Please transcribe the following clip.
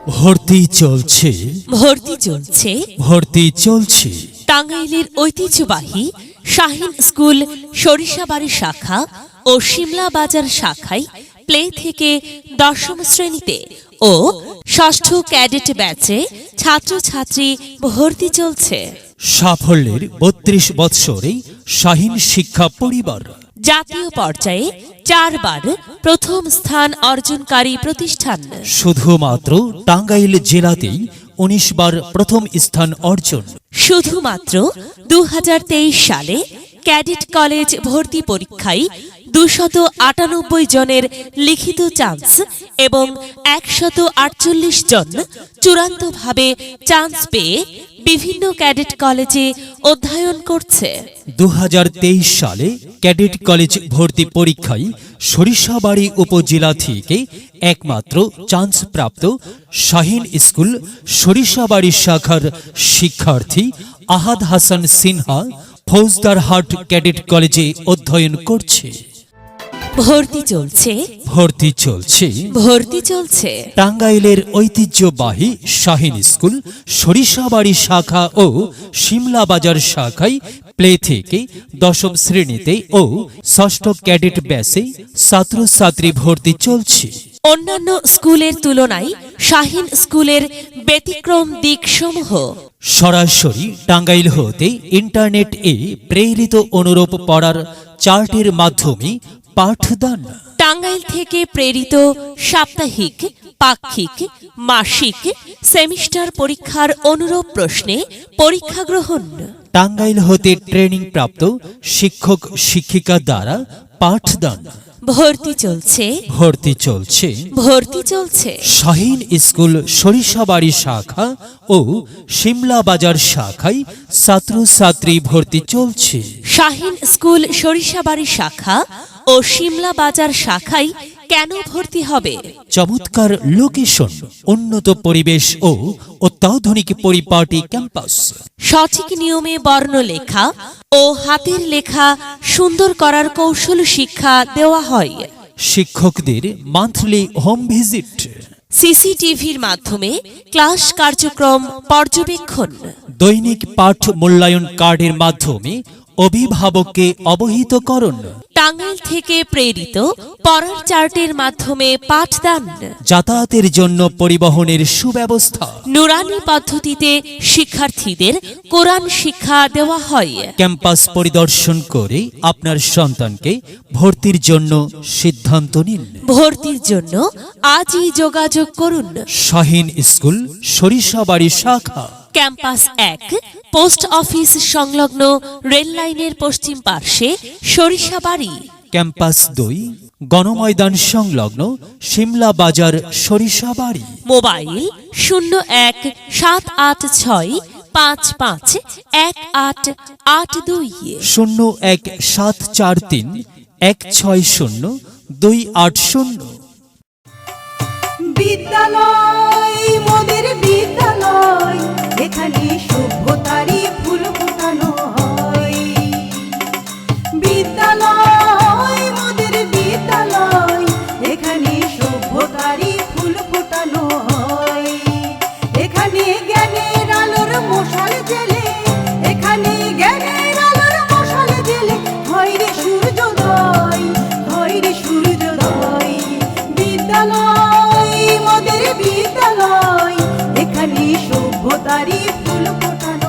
ভর্তি চলছে ভর্তি চলছে ভর্তি চলছে টাঙ্গাইলের ঐতিহ্যবাহী শাহিন স্কুল সরিষাবাড়ি শাখা ও শিমলা বাজার শাখায় প্লে থেকে দশম শ্রেণীতে ও ষষ্ঠ ক্যাডেট ব্যাচে ছাত্রছাত্রী ভর্তি চলছে। সাফল্যের ৩২ বৎসরে শাহিন শিক্ষা পরিবার জাতীয় পর্যায়ে ৪ বার প্রথম স্থান অর্জনকারী প্রতিষ্ঠান। শুধুমাত্র টাঙ্গাইল জেলাতেই ১৯ বার প্রথম স্থান অর্জন। শুধুমাত্র ২০২৩ সালে ক্যাডেট কলেজ ভর্তি পরীক্ষায় ২৯৮ জনের লিখিত চান্স এবং ১৪৮ জন চূড়ান্তভাবে চান্স পেয়ে বিভিন্ন ক্যাডেট কলেজে অধ্যয়ন করছে। ২০২৩ সালে ক্যাডেট কলেজ ভর্তি পরীক্ষায় সরিষাবাড়ি উপজেলা থেকে একমাত্র চান্স প্রাপ্ত শাহিন স্কুল সরিষাবাড়ি শাখার শিক্ষার্থী আহাদ হাসান সিনহা ফৌজদারহাট ক্যাডেট কলেজে অধ্যয়ন করছে। ভর্তি চলছে ভর্তি চলছে ভর্তি চলছে টাঙ্গাইলের ঐতিহ্যবাহী শাহিন স্কুল সরিষাবাড়ি শাখা ও শিমলা বাজার শাখায় প্লে থেকে দশম শ্রেণীতে ও ষষ্ঠ ক্যাডেট ব্যাচে ছাত্রছাত্রী ভর্তি চলছে। অন্যান্য স্কুলের তুলনায় শাহিন স্কুলের ব্যতিক্রম দিকসমূহ: সরাসরি টাঙ্গাইল হতে ইন্টারনেট এ প্রেরিত অনুরূপ পড়ার চার্টের মাধ্যমে পাঠদান। টাঙ্গাইল থেকে প্রেরিত সাপ্তাহিক, পাক্ষিক, মাসিক, সেমিস্টার পরীক্ষার অনুরূপ প্রশ্নে পরীক্ষা গ্রহণ। টাঙ্গাইল হতে ট্রেনিং প্রাপ্ত শিক্ষক শিক্ষিকা দ্বারা পাঠদান। ভর্তি চলছে ভর্তি চলছে ভর্তি চলছে শাহিন স্কুল সরিষাবাড়ি শাখা ও শিমলা বাজার শাখায় ছাত্রছাত্রী ভর্তি চলছে। শাহিন স্কুল সরিষাবাড়ি শাখা ও শিমলা বাজার শাখায় কেন ভর্তি হবে? চমৎকার লোকেশন, উন্নত পরিবেশ ও অত্যাধুনিক পরিপাটি ক্যাম্পাস। সঠিক নিয়মে বর্ণলেখা ও হাতের লেখা সুন্দর করার কৌশল শিক্ষা দেওয়া হয়। শিক্ষকদের মান্থলি হোম ভিজিট। সিসিটিভির মাধ্যমে ক্লাস কার্যক্রম পর্যবেক্ষণ। দৈনিক পাঠ মূল্যায়ন কার্ডের মাধ্যমে অভিভাবককে অবহিতকরণ। টাঙ্গাইল থেকে প্রেরিত পড়ার চার্টের মাধ্যমে পাঠদান। যাতায়াতের জন্য পরিবহনের সুব্যবস্থা। নুরানি পদ্ধতিতে শিক্ষার্থীদের কোরআন শিক্ষা দেওয়া হয়। ক্যাম্পাস পরিদর্শন করে আপনার সন্তানকে ভর্তির জন্য সিদ্ধান্ত নিন। ভর্তির জন্য আজই যোগাযোগ করুন। শাহিন স্কুল সরিষাবাড়ি শাখা, ক্যাম্পাস ১, পোস্ট অফিস সংলগ্ন রেল লাইনের পশ্চিম পার্শ্বে সরিষাবাড়ি। ক্যাম্পাস ২, গণময়দান সংলগ্ন শিমলা বাজার সরিষাবাড়ি। মোবাইল 0174351882 01743160 বিদ্যালয় মোদের বিদ্যালয়, এখানে সভ্যতারই ফুল ফোটানো হয়। বিদ্যালয় মোদের বিদ্যালয়, এখানে সভ্যতারই ফুল ফোটানো হয়। এখানে জ্ঞানের আলোর মশাল জেলে, এখানে জ্ঞানের আলোর মশাল জেলে হয় রে সূর্যোদয়, হয় রে সূর্যোদয়। বিদ্যালয় মোদের বিদ্যালয়, এখানে সভ্যতারই ফুল ফোটানো